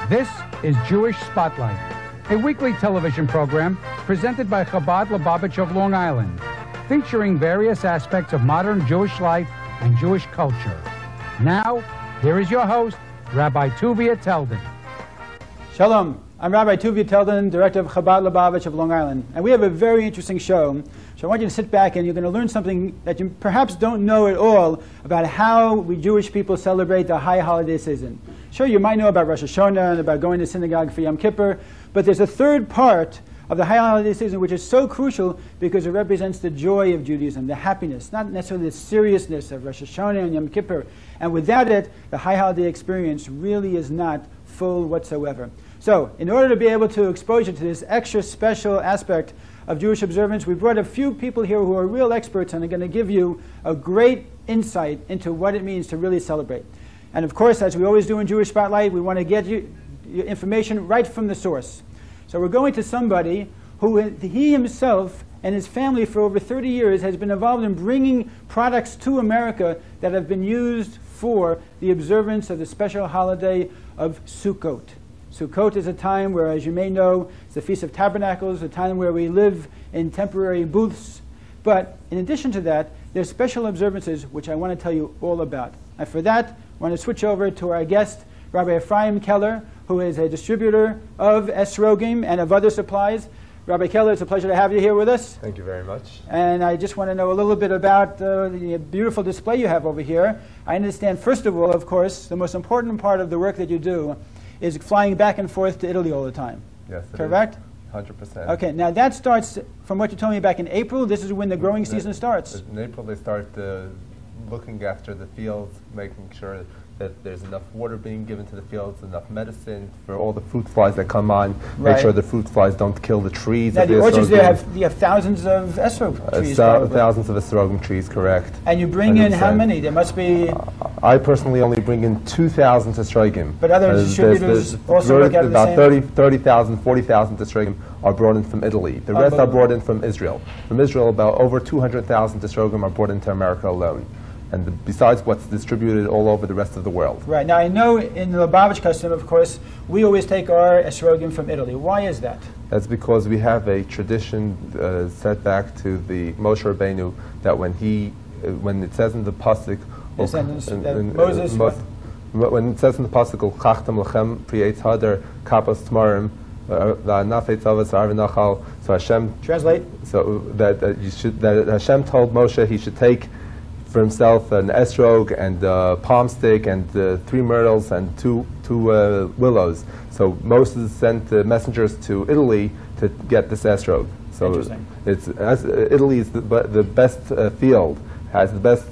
This is Jewish Spotlight, a weekly television program presented by Chabad Lubavitch of Long Island, featuring various aspects of modern Jewish life and Jewish culture. Now, here is your host, Rabbi Tuvia Teldin. Shalom, I'm Rabbi Tuvia Teldin, Director of Chabad Lubavitch of Long Island, and we have a very interesting show. So I want you to sit back and you're going to learn something that you perhaps don't know at all about how we Jewish people celebrate the high holiday season. Sure, you might know about Rosh Hashanah and about going to synagogue for Yom Kippur, but there's a third part of the high holiday season which is so crucial because it represents the joy of Judaism, the happiness, not necessarily the seriousness of Rosh Hashanah and Yom Kippur. And without it, the high holiday experience really is not full whatsoever. So, in order to be able to expose you to this extra special aspect of Jewish observance, we brought a few people here who are real experts and are going to give you a great insight into what it means to really celebrate. And of course, as we always do in Jewish Spotlight, we want to get you your information right from the source. So we're going to somebody who he himself and his family for over 30 years has been involved in bringing products to America that have been used for the observance of the special holiday of Sukkot. Sukkot is a time where, as you may know, it's the Feast of Tabernacles, a time where we live in temporary booths. But in addition to that, there's special observances which I want to tell you all about. And for that, I want to switch over to our guest, Rabbi Ephraim Keller, who is a distributor of Esrogim and of other supplies. Rabbi Keller, it's a pleasure to have you here with us. Thank you very much. And I just want to know a little bit about the beautiful display you have over here. I understand, first of all, of course, the most important part of the work that you do is flying back and forth to Italy all the time. Yes, correct? 100%. Okay, now that starts, from what you told me back in April, this is when the growing season starts. In April they start looking after the fields, making sure that there's enough water being given to the fields, enough medicine for all the fruit flies that come on. Right. Make sure the fruit flies don't kill the trees. Now the orchards there you have thousands of Esrog trees. Thousands of Esrogim trees, correct. And you bring 100%. In how many? There must be... I personally only bring in 2,000 Esrogim. But other distributors also look at about the same? 30,000, 40,000 Esrogim are brought in from Italy. The rest are brought in from Israel. From Israel, about over 200,000 Esrogim are brought into America alone. And besides what's distributed all over the rest of the world. Right. Now, I know in the Lubavitch custom, of course, we always take our Esrogim from Italy. Why is that? That's because we have a tradition set back to the Moshe Rabbeinu that when it says in the pasuk, Moses, when it says in the pasuk, "Chachtam lechem pri'etz hadar kapos tmarim va'anafei tzavas arvinachal," so Hashem translate. So that Hashem told Moshe he should take for himself an esrog and a palm stick and 3 myrtles and two willows. So Moses sent messengers to Italy to get this esrog. So Italy is the best field, has the best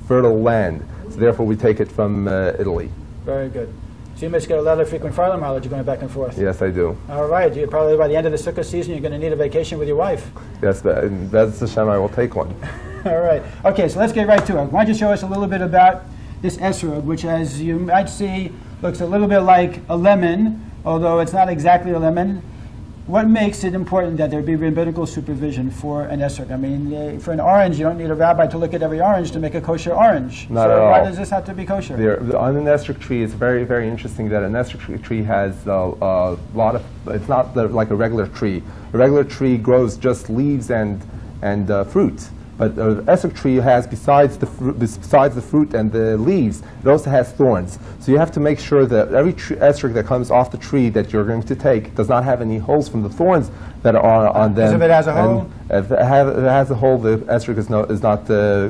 fertile land. So therefore we take it from Italy. Very good. So you must get a lot of frequent farmer mileage going back and forth. Yes, I do. All right. You probably by the end of the Sukkot season you're going to need a vacation with your wife. Yes, Bez Hashem, I will take one. All right. Okay, so let's get right to it. Why don't you show us a little bit about this esrog, which, as you might see, looks a little bit like a lemon, although it's not exactly a lemon. What makes it important that there be rabbinical supervision for an esrog? I mean, for an orange, you don't need a rabbi to look at every orange to make a kosher orange. Not at all. Why does this have to be kosher? On an esrog tree, it's very, very interesting that an esrog tree has a lot of, it's not like a regular tree. A regular tree grows just leaves and fruit. But the esrog tree has, besides the fruit and the leaves, it also has thorns. So you have to make sure that every esrog that comes off the tree that you're going to take does not have any holes from the thorns that are on them. Because if it has a hole? If it has a hole, the esrog is not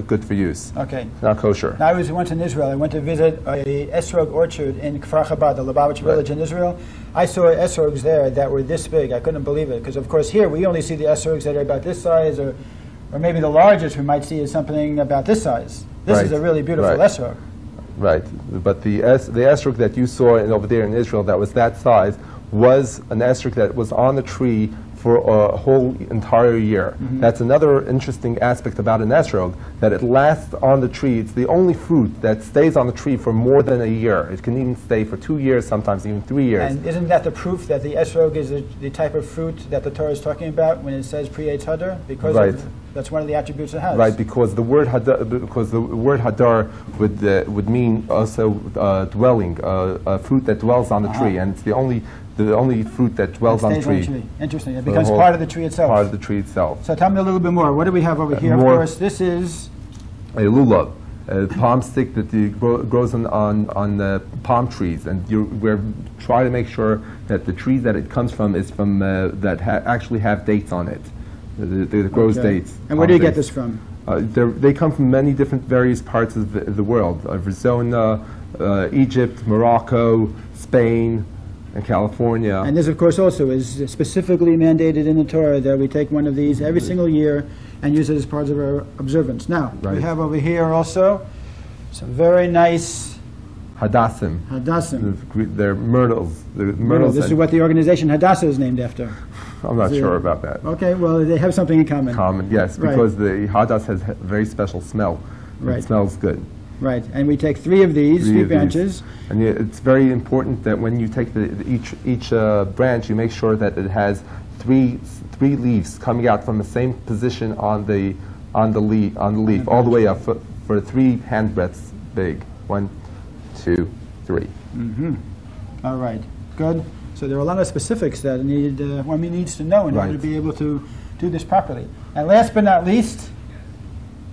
good for use. Okay. Not kosher. Now, I was once in Israel. I went to visit a esrog orchard in Kfar Chabad, the Lubavitch village in Israel. I saw esrogs there that were this big. I couldn't believe it. Because, of course, here we only see the esrogs that are about this size, or maybe the largest we might see is something about this size. This is a really beautiful esrog. Right, but the esrog that you saw over there in Israel that was that size was an esrog that was on the tree for a whole entire year. Mm-hmm. That's another interesting aspect about an esrog, that it lasts on the tree. It's the only fruit that stays on the tree for more than a year. It can even stay for 2 years, sometimes even 3 years. And isn't that the proof that the esrog is the type of fruit that the Torah is talking about when it says pri'etz hadar? Because That's one of the attributes it has. Right, because the word hadar would mean also dwelling, a fruit that dwells on the tree, and it's the only fruit that dwells on the tree. Interesting. It becomes part of the tree itself. Part of the tree itself. So tell me a little bit more. What do we have over here? Of course, this is a lulav, a palm stick that grows on palm trees, and we're trying to make sure that the trees that it comes from is from that actually have dates on it. That grows dates. And where do you get this from? They come from many different, various parts of the world. Arizona, Egypt, Morocco, Spain, and California. And this, of course, also is specifically mandated in the Torah that we take one of these every single year and use it as part of our observance. Now, we have over here also some very nice Hadassim. They're myrtles. This is what the organization Hadassah is named after. I'm not sure about that. Okay, well, they have something in common. Yes, because the Hadass has a very special smell. It smells good. Right, and we take three of these, three branches. And it's very important that when you take each branch, you make sure that it has three leaves coming out from the same position on the leaf, all the way up for 3 hand breadths big. 1, 2, 3. All right, good. So there are a lot of specifics that one needs to know in order to be able to do this properly. And last but not least,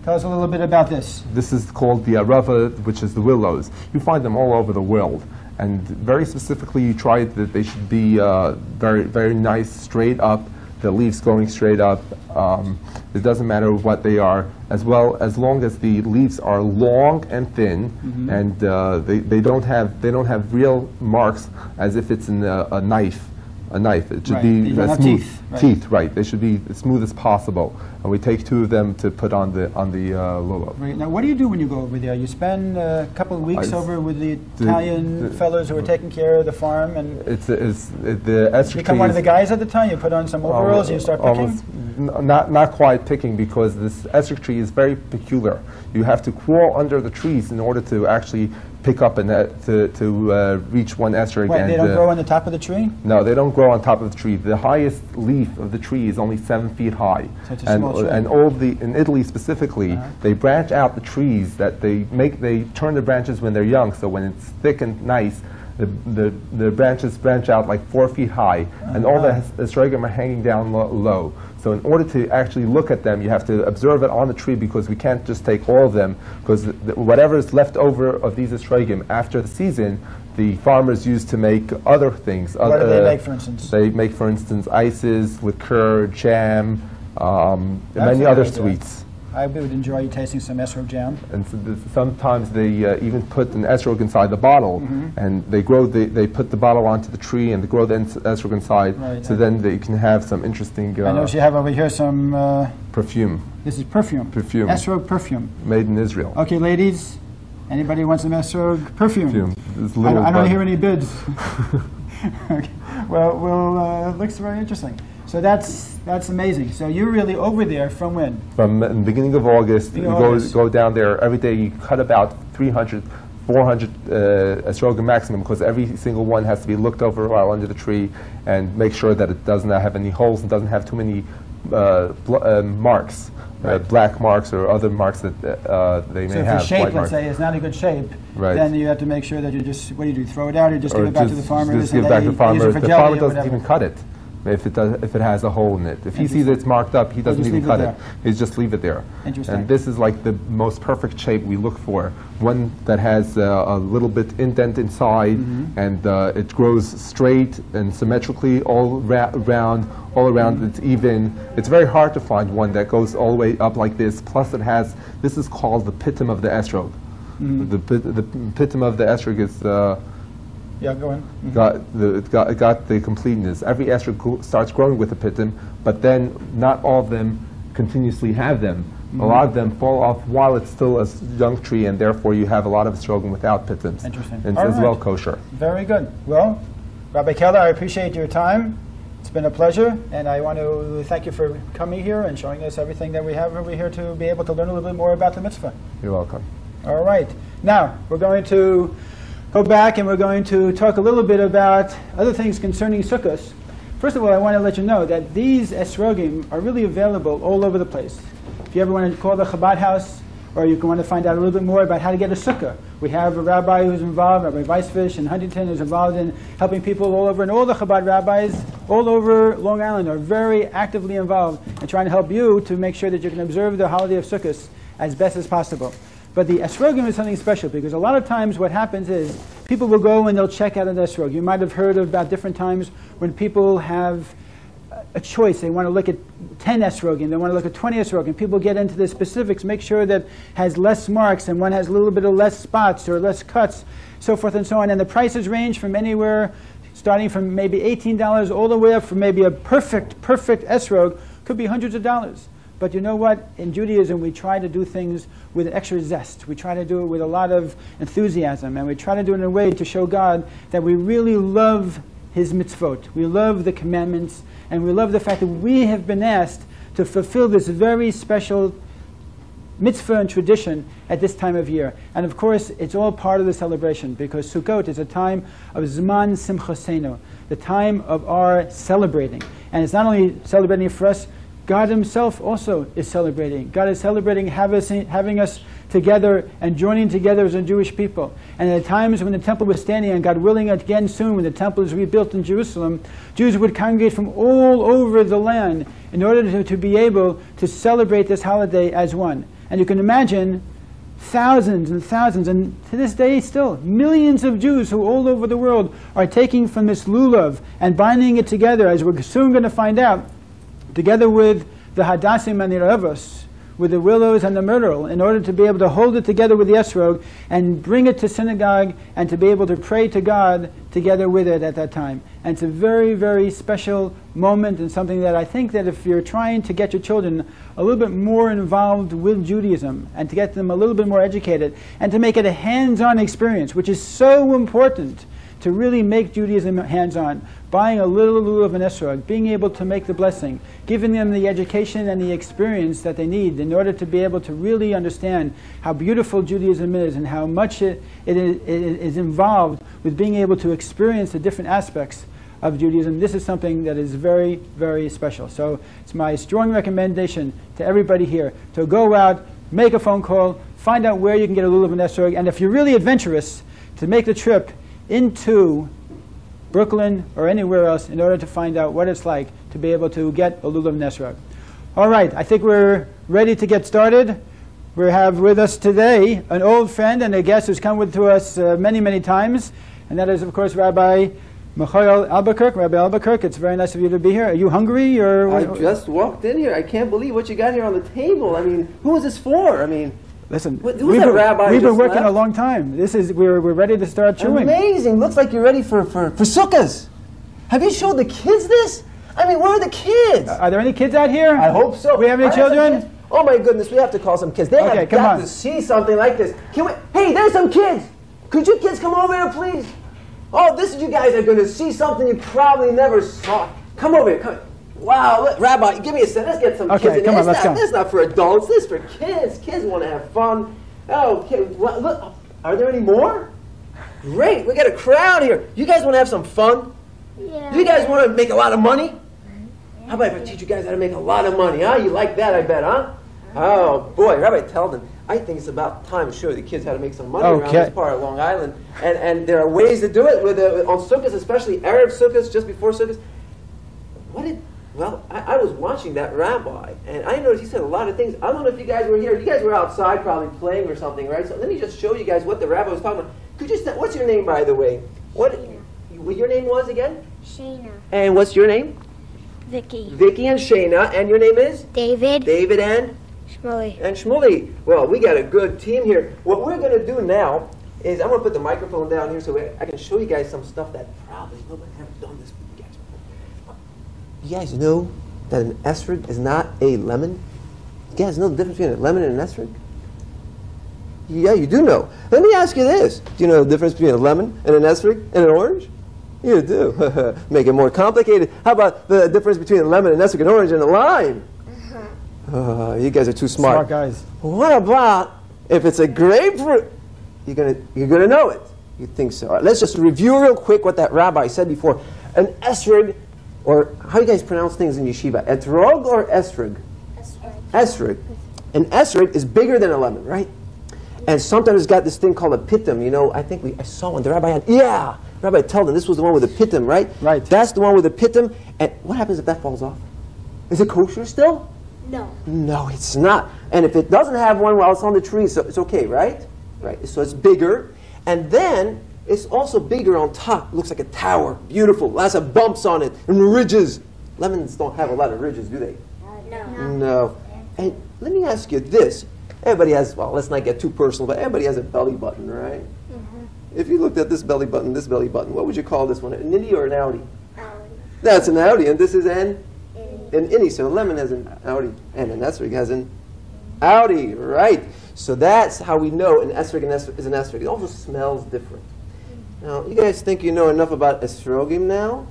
tell us a little bit about this. This is called the arava, which is the willows. You find them all over the world. And very specifically, you try that they should be very, very nice, straight up, the leaves going straight up. It doesn't matter what they are, as long as the leaves are long and thin, and they don't have real marks as if it's in a knife. It should be smooth. Teeth, right? They should be as smooth as possible. And we take 2 of them to put on the lulav. Right. Now, what do you do when you go over there? You spend a couple of weeks over with the Italian fellows who are taking care of the farm, and the Esrog you become one of the guys at the time. You put on some overalls and you start picking. Not quite picking, because this Esrog tree is very peculiar. You have to crawl under the trees in order to actually pick up and to reach one Esrog. Wait, they don't grow on the top of the tree? No, they don't grow on top of the tree. The highest leaf of the tree is only 7 feet high. So it's a small tree. And in Italy specifically, they branch out the trees that they turn the branches when they're young, so when it's thick and nice, the branches branch out like 4 feet high, and all the esrogim are hanging down low. So in order to actually look at them, you have to observe it on the tree, because we can't just take all of them, because whatever is left over of these esrogim after the season, the farmers use to make other things. What do they make, for instance? They make, for instance, ices, liqueur, jam, many other sweets. I would enjoy tasting some Esrog jam. And so sometimes they even put an Esrog inside the bottle, and they put the bottle onto the tree, and they grow the Esrog inside, then they can have some interesting... I notice you have over here some... perfume. This is perfume. Perfume. Esrog perfume. Made in Israel. Okay, ladies, anybody wants some Esrog perfume? I don't hear any bids. Okay. Well, it looks very interesting. So that's amazing. So you're really over there from when? From the beginning of August. You go down there every day. You cut about 300, 400 esrogim maximum, because every single one has to be looked over while under the tree, and make sure that it doesn't have any holes and doesn't have too many marks, black marks or other marks that they may have. So if the shape, let's say, is not a good shape, then you have to make sure that you just, what do you do, throw it out, or just give it back to the farmer? Just give it back to the farmer. The farmer doesn't even cut it. If it has a hole in it. If he sees that it's marked up, he doesn't even cut it. He just leave it there. Interesting. And this is like the most perfect shape we look for. One that has a little bit indent inside, and it grows straight and symmetrically all around. It's even. It's very hard to find one that goes all the way up like this. Plus it has, this is called the pitum of the esrog. The pitum of the esrog is... yeah, go on. It got the completeness. Every esrog starts growing with a pitum, but then not all of them continuously have them. A lot of them fall off while it's still a young tree, and therefore you have a lot of esrogim without pitums. Interesting. And it's as well kosher. Very good. Well, Rabbi Keller, I appreciate your time. It's been a pleasure, and I want to thank you for coming here and showing us everything that we have over here to be able to learn a little bit more about the mitzvah. You're welcome. All right. Now, we're going to go back and we're going to talk a little bit about other things concerning Sukkot. First of all, I want to let you know that these esrogim are really available all over the place. If you ever want to call the Chabad house, or you want to find out a little bit more about how to get a sukkah, we have a rabbi who's involved, Rabbi Weisfish in Huntington, who's involved in helping people all over, and all the Chabad rabbis all over Long Island are very actively involved in trying to help you to make sure that you can observe the holiday of Sukkot as best as possible. But the esrogim is something special, because a lot of times what happens is people will go and they'll check out an esrog. You might have heard about different times when people have a choice. They want to look at 10 esrogim, they want to look at 20 esrogim. People get into the specifics, make sure that has less marks and one has a little bit of less spots or less cuts, so forth and so on. And the prices range from anywhere starting from maybe $18 all the way up from maybe a perfect esrog, could be hundreds of dollars. But you know what? In Judaism, we try to do things with extra zest. We try to do it with a lot of enthusiasm, and we try to do it in a way to show God that we really love His mitzvot. We love the commandments, and we love the fact that we have been asked to fulfill this very special mitzvah and tradition at this time of year. And of course, it's all part of the celebration, because Sukkot is a time of Zman Simchosenu, the time of our celebrating. And it's not only celebrating for us, God Himself also is celebrating. God is celebrating having us together and joining together as a Jewish people. And at times when the temple was standing, and God willing again soon when the temple is rebuilt in Jerusalem, Jews would congregate from all over the land in order to be able to celebrate this holiday as one. And you can imagine thousands and thousands, and to this day still, millions of Jews who all over the world are taking from this lulav and binding it together, as we're soon going to find out, together with the hadassim and the ravos, with the willows and the myrtle, in order to be able to hold it together with the esrog and bring it to synagogue and to be able to pray to God together with it at that time. And it's a very, very special moment, and something that I think that if you're trying to get your children a little bit more involved with Judaism and to get them a little bit more educated and to make it a hands-on experience, which is so important to really make Judaism hands-on, buying a little lulav of an esrog, being able to make the blessing, giving them the education and the experience that they need in order to be able to really understand how beautiful Judaism is and how much it is involved with being able to experience the different aspects of Judaism. This is something that is very, very special. So it's my strong recommendation to everybody here to go out, make a phone call, find out where you can get a lulav of an esrog, and if you're really adventurous, to make the trip into Brooklyn or anywhere else in order to find out what it's like to be able to get a lulav nesrog. All right, I think we're ready to get started. We have with us today an old friend and a guest who's come to us many, many times, and that is, of course, Rabbi Michael Albuquerque. Rabbi Albuquerque, it's very nice of you to be here. Are you hungry? Or I just walked in here. I can't believe what you got here on the table. I mean, who is this for? I mean, listen, we've been working a long time. We're ready to start chewing. Amazing. Looks like you're ready for sukkahs. Have you showed the kids this? I mean, where are the kids? Are there any kids out here? I hope so. We have any children? Oh my goodness, we have to call some kids. They have got to see something like this. Can we? Hey, there's some kids. Could you kids come over here, please? Oh, you guys are going to see something you probably never saw. Come over here. Come. Wow, Rabbi, give me a second. Let's get some kids in here. Let's go. This is not for adults. This is for kids. Kids want to have fun. Oh, well, look, are there any more? Great, we got a crowd here. You guys want to have some fun? Yeah. You guys want to make a lot of money? How about if I teach you guys how to make a lot of money, huh? You like that, I bet, huh? Oh, boy, Rabbi Teldon, I think it's about time to show the kids how to make some money around this part of Long Island. And there are ways to do it on Sukkot, especially Erev Sukkot, just before Sukkot. Well, I was watching that rabbi, and I noticed he said a lot of things. I don't know if you guys were here. You guys were outside probably playing or something, right? So let me just show you guys what the rabbi was talking about. Could you what's your name, by the way? What your name was again? Shayna. And what's your name? Vicky. Vicky and Shayna. And your name is? David. David and? Shmuley. And Shmuley. Well, we got a good team here. What we're going to do now is I'm going to put the microphone down here so I can show you guys some stuff that probably nobody haven't done this with you guys before. You guys know that an esrog is not a lemon? You guys know the difference between a lemon and an esrog? Yeah, you do know. Let me ask you this. Do you know the difference between a lemon and an esrog and an orange? You do. Make it more complicated. How about the difference between a lemon, an esrog, an orange, and a lime? You guys are too smart. Smart guys. What about if it's a grapefruit? You're gonna know it. You think so? All right, let's just review real quick what that rabbi said before. An esrog, Or how you guys pronounce things in yeshiva? Etrog or Esrog? Esrog. And Esrog is bigger than a lemon, right? And sometimes it's got this thing called a pitum. You know, I think I saw one. The rabbi had, yeah, Rabbi told them this was the one with the pitum, right? Right. That's the one with the pitum. And what happens if that falls off? Is it kosher still? No. No, it's not. And if it doesn't have one, well, it's on the tree, so it's okay, right? Right. So it's bigger. And then it's also bigger on top. It looks like a tower. Beautiful. Lots of bumps on it and ridges. Lemons don't have a lot of ridges, do they? No. No. And let me ask you this. Everybody has, well, let's not get too personal, but everybody has a belly button, right? If you looked at this belly button, what would you call this one? An innie or an outie? That's an outie, and this is an innie. So a lemon has an outie, and an esrog has an outie, right? So that's how we know an esrog is an esrog. It also smells different. Now, you guys think you know enough about esrogim now?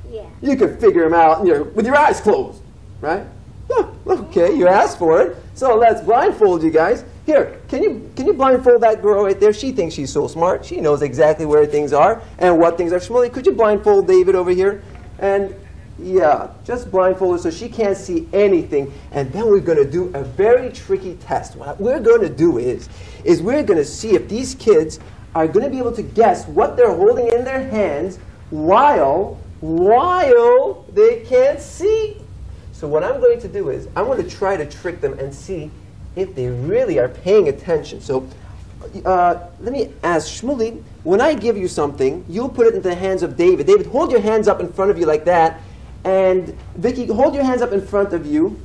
Yeah. You can figure them out with your eyes closed, right? Yeah, okay, you asked for it. So let's blindfold you guys. Here, can you blindfold that girl right there? She thinks she's so smart. She knows exactly where things are and what things are. Shmuley, could you blindfold David over here? And yeah, just blindfold her so she can't see anything. And then we're going to do a very tricky test. What we're going to do is we're going to see if these kids are going to be able to guess what they're holding in their hands while they can't see. So what I'm going to do is I'm going to try to trick them and see if they really are paying attention. So let me ask Shmuley, when I give you something, you'll put it into the hands of David. David, hold your hands up in front of you like that. And Vicky, hold your hands up in front of you.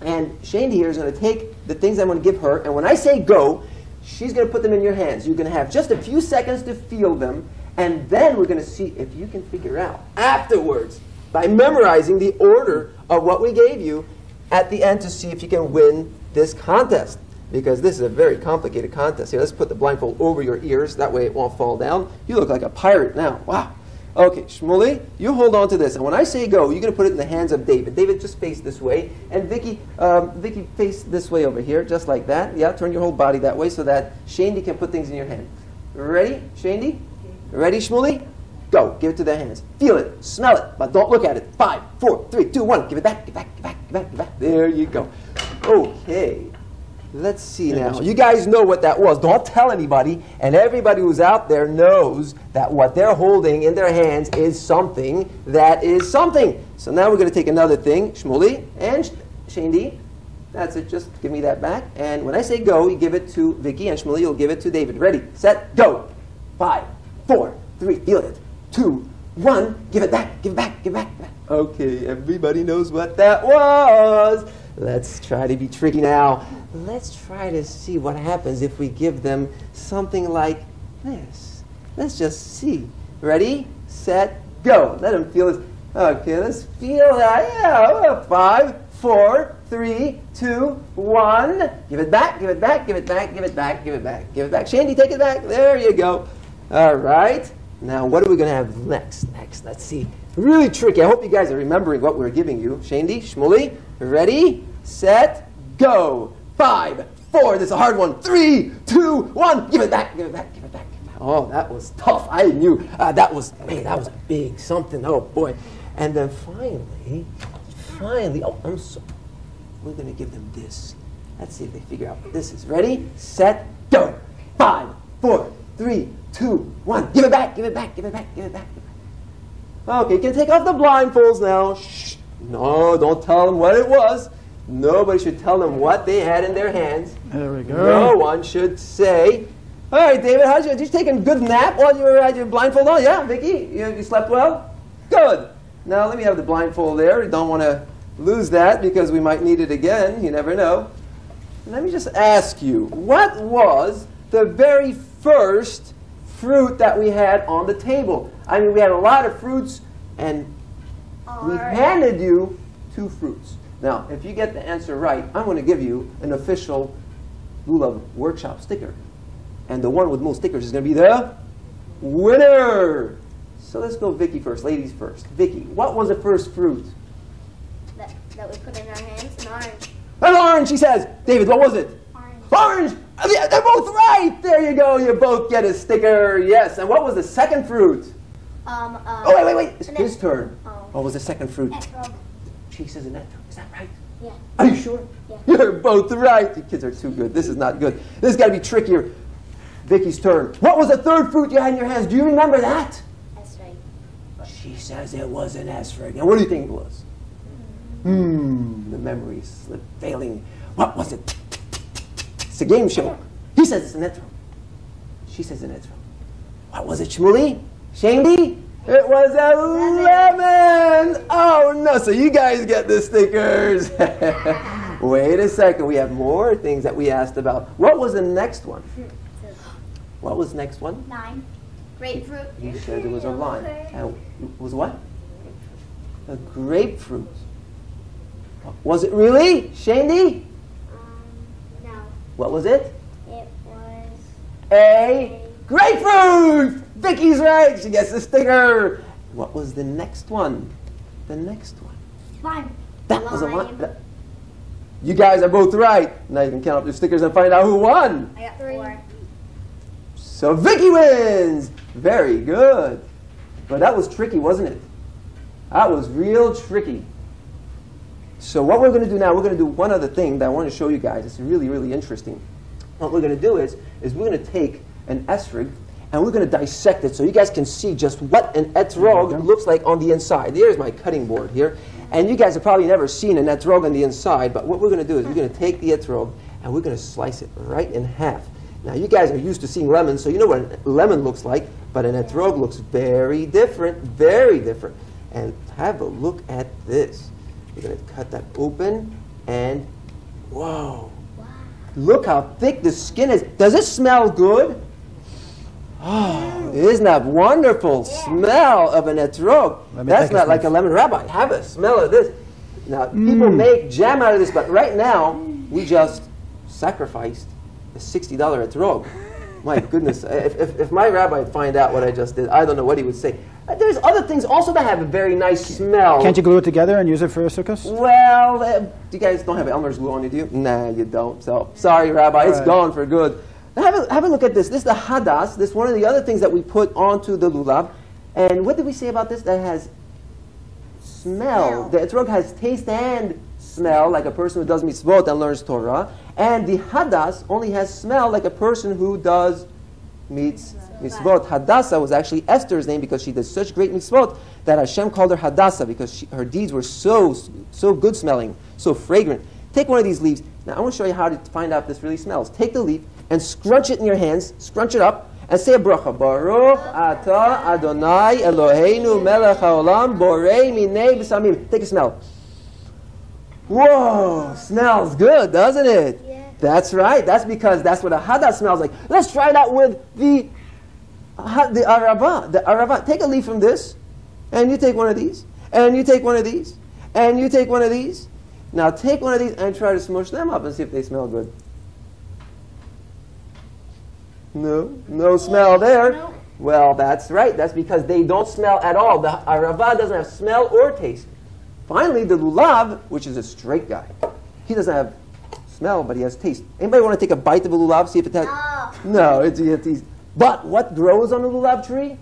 And Shane here is going to take the things I'm going to give her. And when I say go, she's going to put them in your hands. You're going to have just a few seconds to feel them. And then we're going to see if you can figure out afterwards, by memorizing the order of what we gave you at the end, to see if you can win this contest. Because this is a very complicated contest. Here, let's put the blindfold over your ears. That way it won't fall down. You look like a pirate now. Wow. Okay, Shmuley, you hold on to this. And when I say go, you're going to put it in the hands of David. David, just face this way. And Vicky, face this way over here, just like that. Yeah, turn your whole body that way so that Shandy can put things in your hand. Ready, Shandy? Ready, Shmuley? Go. Give it to their hands. Feel it. Smell it. But don't look at it. 5, 4, 3, 2, 1. Give it back. Give it back. Give it back. Give it back. Give it back. There you go. Okay. Let's see now. You guys know what that was. Don't tell anybody. And everybody who's out there knows that what they're holding in their hands is something that is something. So now we're going to take another thing. Shmuley and Shandy. That's it. Just give me that back. And when I say go, you give it to Vicky. And Shmuley, you'll give it to David. Ready, set, go. 5, 4, 3. Feel it. 2, 1. Give it back. Give it back. Give it back. Give it back. Okay, everybody knows what that was. Let's try to be tricky now. Let's try to see what happens if we give them something like this. Let's just see. Ready, set, go. Let them feel this. Okay, let's feel that. Yeah, 5, 4, 3, 2, 1. Give it back, give it back, give it back, give it back, give it back, give it back. Shandy, take it back. There you go. All right. Now, what are we going to have next? Let's see. Really tricky. I hope you guys are remembering what we're giving you. Shandy, Shmuley, ready, set, go. 5, 4. This is a hard one. 3, 2, 1. Give it back. Give it back. Give it back. Give it back. Oh, that was tough. I knew that was big something. Oh boy. And then finally, we're going to give them this. Let's see if they figure out what this is. Ready, set, go. 5, 4, 3, 2, 1. Give it back. Give it back. Give it back. Give it back. Give it back. Okay, you can take off the blindfolds now. Shh. No, don't tell them what it was. Nobody should tell them what they had in their hands. There we go. No one should say, all right, David, did you take a good nap while you were at your blindfold on? Yeah, Vicky, you slept well? Good. Now let me have the blindfold there. You don't want to lose that because we might need it again. You never know. Let me just ask you, what was the very first fruit that we had on the table? I mean, we had a lot of fruits, and we handed you 2 fruits. Now, if you get the answer right, I'm going to give you an official Lulav Workshop sticker. And the one with most stickers is going to be the winner. So let's go Vicky first, ladies first. Vicky, what was the first fruit? That we put in our hands. An orange. An orange, she says. David, what was it? Orange. Orange! Yeah, they're both right! There you go, you both get a sticker. Yes, and what was the second fruit? Oh, wait, it's his turn. What was the second fruit? Esrog. She says an etrog. Is that right? Yeah. Are you sure? Yeah. You're both right. You kids are too good. This is not good. This has got to be trickier. Vicky's turn. What was the third fruit you had in your hands? Do you remember that? Esrog. She says it was an esrog. Now, what do you think it was? The memory is failing. What was it? It's a game show. He says it's an etrog. She says an etrog. What was it, Shmuley? Shandy? It was a lemon! Oh no, so you guys get the stickers. Wait a second, we have more things that we asked about. What was the next one? What was the next one? Lime. Grapefruit. You said it was a lime. And it was what? A grapefruit. Was it really, Shandy? No. What was it? It was A grapefruit! Vicky's right. She gets the sticker. What was the next one? The next one. lime. That was a lime. You guys are both right. Now you can count up your stickers and find out who won. I got 4. So Vicky wins. Very good. But that was tricky, wasn't it? That was real tricky. So what we're going to do now, we're going to do one other thing that I want to show you guys. It's really, really interesting. What we're going to do is we're going to take an esrog and we're going to dissect it so you guys can see just what an etrog looks like on the inside. Here's my cutting board here. And you guys have probably never seen an etrog on the inside, but what we're going to do is we're going to take the etrog and we're going to slice it right in half. Now you guys are used to seeing lemons, so you know what a lemon looks like, but an etrog looks very different, very different. And have a look at this. We're going to cut that open and whoa. Look how thick the skin is. Does it smell good? Oh, isn't that wonderful smell of an etrog? That's not like a lemon. Rabbi, have a smell of this. Now, people make jam out of this, but right now, we just sacrificed a $60 etrog. My goodness, if my rabbi would find out what I just did, I don't know what he would say. There's other things also that have a very nice smell. Can't you glue it together and use it for a sukkah? Well, you guys don't have Elmer's glue on you, do you? Nah, you don't. So, sorry, Rabbi, it's gone for good. Now, have a look at this. This is the hadas. This is one of the other things that we put onto the lulav. And what did we say about this? That has smell. The etrog has taste and smell, like a person who does mitzvot and learns Torah. And the hadas only has smell, like a person who does mitzvot. Hadassah was actually Esther's name because she did such great mitzvot that Hashem called her Hadassah because her deeds were so good smelling, so fragrant. Take one of these leaves. Now I want to show you how to find out if this really smells. Take the leaf and scrunch it in your hands, scrunch it up, and say a bracha. Baruch atah Adonai Eloheinu melech haolam borei minei b'samim. Take a smell. Whoa, smells good, doesn't it? Yeah. That's right. That's because that's what a hadas smells like. Let's try it out with the arava. The arava. Take a leaf from this, and you take one of these, and you take one of these, and you take one of these. Now take one of these and try to smush them up and see if they smell good. No smell there. No. Well, that's right. That's because they don't smell at all. The arava doesn't have smell or taste. Finally, the lulav, which is a straight guy, he doesn't have smell, but he has taste. Anybody want to take a bite of a lulav, see if it has? No, it's but what grows on a lulav tree?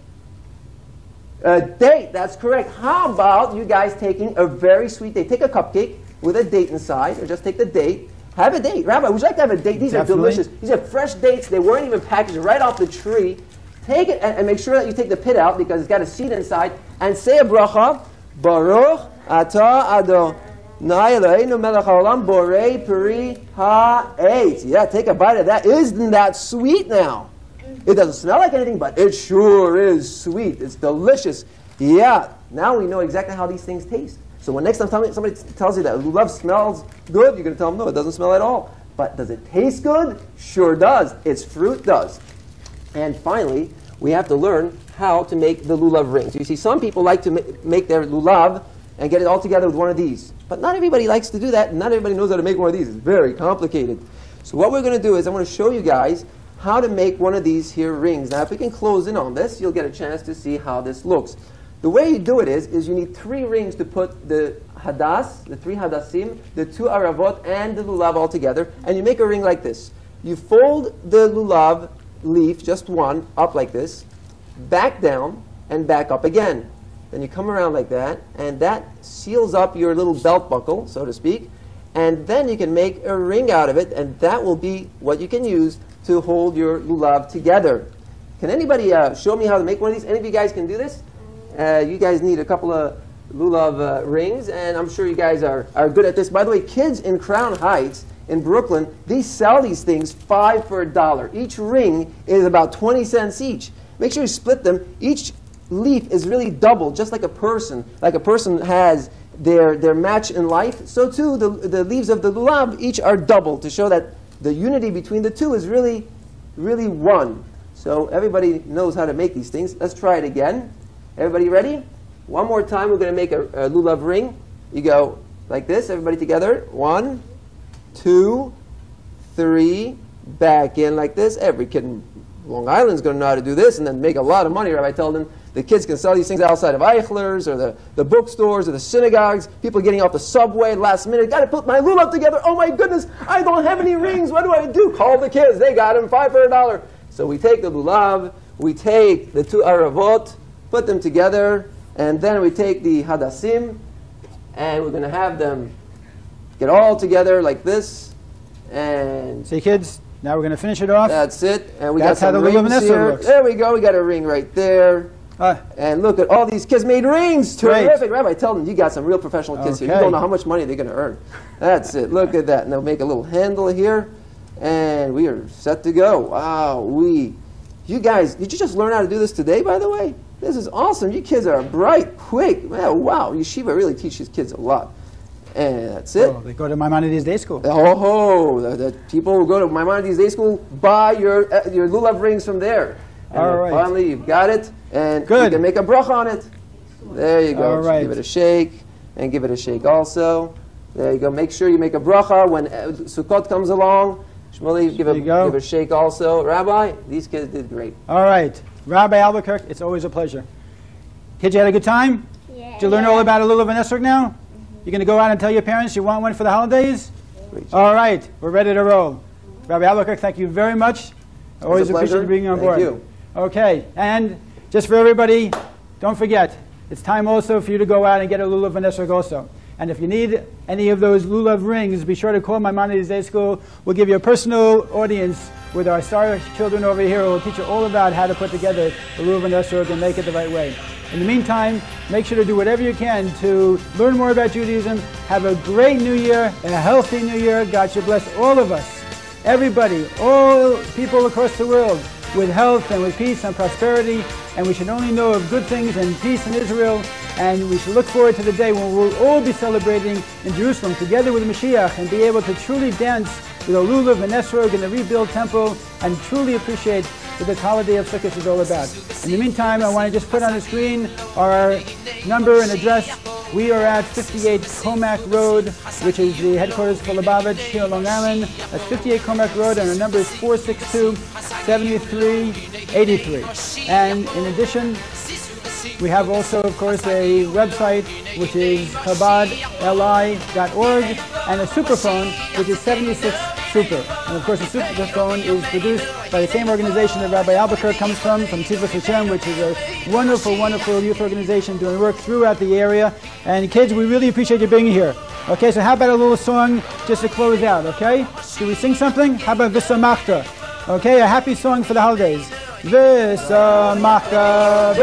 A date. That's correct. How about you guys taking a very sweet date? Take a cupcake with a date inside, or just take the date. Have a date. Rabbi, would you like to have a date? These are delicious. These are fresh dates. They weren't even packaged right off the tree. Take it and make sure that you take the pit out because it's got a seed inside. And say a bracha. Baruch atah Adonai Eloheinu melech haolam borei peri ha'etz. Yeah, take a bite of that. Isn't that sweet now? It doesn't smell like anything, but it sure is sweet. It's delicious. Yeah. Now we know exactly how these things taste. So when next time somebody tells you that lulav smells good, you're going to tell them, no, it doesn't smell at all. But does it taste good? Sure does. Its fruit does. And finally, we have to learn how to make the lulav rings. You see, some people like to make their lulav and get it all together with one of these. But not everybody likes to do that, and not everybody knows how to make one of these. It's very complicated. So what we're going to do is I'm going to show you guys how to make one of these here rings. Now, if we can close in on this, you'll get a chance to see how this looks. The way you do it is you need 3 rings to put the hadas, the 3 hadassim, the 2 aravot, and the lulav all together, and you make a ring like this. You fold the lulav leaf, just one, up like this, back down, and back up again. then you come around like that, and that seals up your little belt buckle, so to speak, and then you can make a ring out of it, and that will be what you can use to hold your lulav together. Can anybody show me how to make one of these? Any of you guys can do this? You guys need a couple of lulav rings, and I'm sure you guys are good at this. By the way, kids in Crown Heights in Brooklyn, they sell these things 5 for $1. Each ring is about 20 cents each. Make sure you split them. Each leaf is really double, just like a person. Like a person has their match in life, so too the leaves of the lulav each are double to show that the unity between the two is really, really one. So everybody knows how to make these things. Let's try it again. Everybody ready? One more time, we're going to make a lulav ring. You go like this, everybody together. 1, 2, 3, back in like this. Every kid in Long Island is going to know how to do this and then make a lot of money. Rabbi told them the kids can sell these things outside of Eichler's or the bookstores or the synagogues. People getting off the subway last minute. Got to put my lulav together. Oh my goodness, I don't have any rings. What do I do? Call the kids. They got them 5 for $1. So we take the lulav, we take the 2 aravot, put them together, and then we take the hadassim, and we're going to have them get all together like this. And see, kids, now we're going to finish it off. That's it. And we That's got some how the rings here. looks. There we go. We got a ring right there. And look at all these kids made rings. Terrific. Rabbi, tell them you got some real professional kids here. You don't know how much money they're going to earn. That's it. Look at that. And they'll make a little handle here. And we are set to go. Wow. You guys, did you just learn how to do this today, by the way? This is awesome. You kids are bright, quick. Wow. Yeshiva really teaches kids a lot. And that's it. Oh, they go to Maimonides Day School. The people who go to Maimonides Day School buy your lulav rings from there. And all right. Finally, you've got it. And good. You can make a bracha on it. There you go. All right. Give it a shake. And give it a shake also. There you go. Make sure you make a bracha when Sukkot comes along. Shmuley, give it a shake also. Rabbi, these kids did great. All right. Rabbi Albuquerque, it's always a pleasure. Kids, you had a good time? Yeah. Did you learn all about a lulav and Esrog now? You're going to go out and tell your parents you want one for the holidays? All right. We're ready to roll. Rabbi Albuquerque, thank you very much. I always appreciate you being on board. Thank you. Okay. And just for everybody, don't forget, it's time also for you to go out and get a lulav and Esrog also. And if you need any of those lulav rings, be sure to call Maimonides Day School. We'll give you a personal audience with our star children over here who will teach you all about how to put together the lulav and Esrog and make it the right way. In the meantime, make sure to do whatever you can to learn more about Judaism. Have a great New Year, a healthy New Year. God should bless all of us, everybody, all people across the world, with health and with peace and prosperity. And we should only know of good things and peace in Israel. And we should look forward to the day when we'll all be celebrating in Jerusalem together with Mashiach and be able to truly dance with a lulav and Esrog in the rebuilt temple and truly appreciate what this holiday of Sukkot is all about. In the meantime, I want to just put on the screen our number and address. We are at 58 Comac Road, which is the headquarters for Lubavitch here on Long Island. That's 58 Comac Road, and our number is 462-7383. And in addition, we have also, of course, a website, which is chabadli.org, and a superphone, which is 76 Super. And of course, the superphone is produced by the same organization that Rabbi Albuquerque comes from Tzivos Hashem, which is a wonderful, wonderful youth organization doing work throughout the area. And kids, we really appreciate you being here. Okay, so how about a little song just to close out, okay? Should we sing something? How about V'samachta? Okay, a happy song for the holidays. V'samachta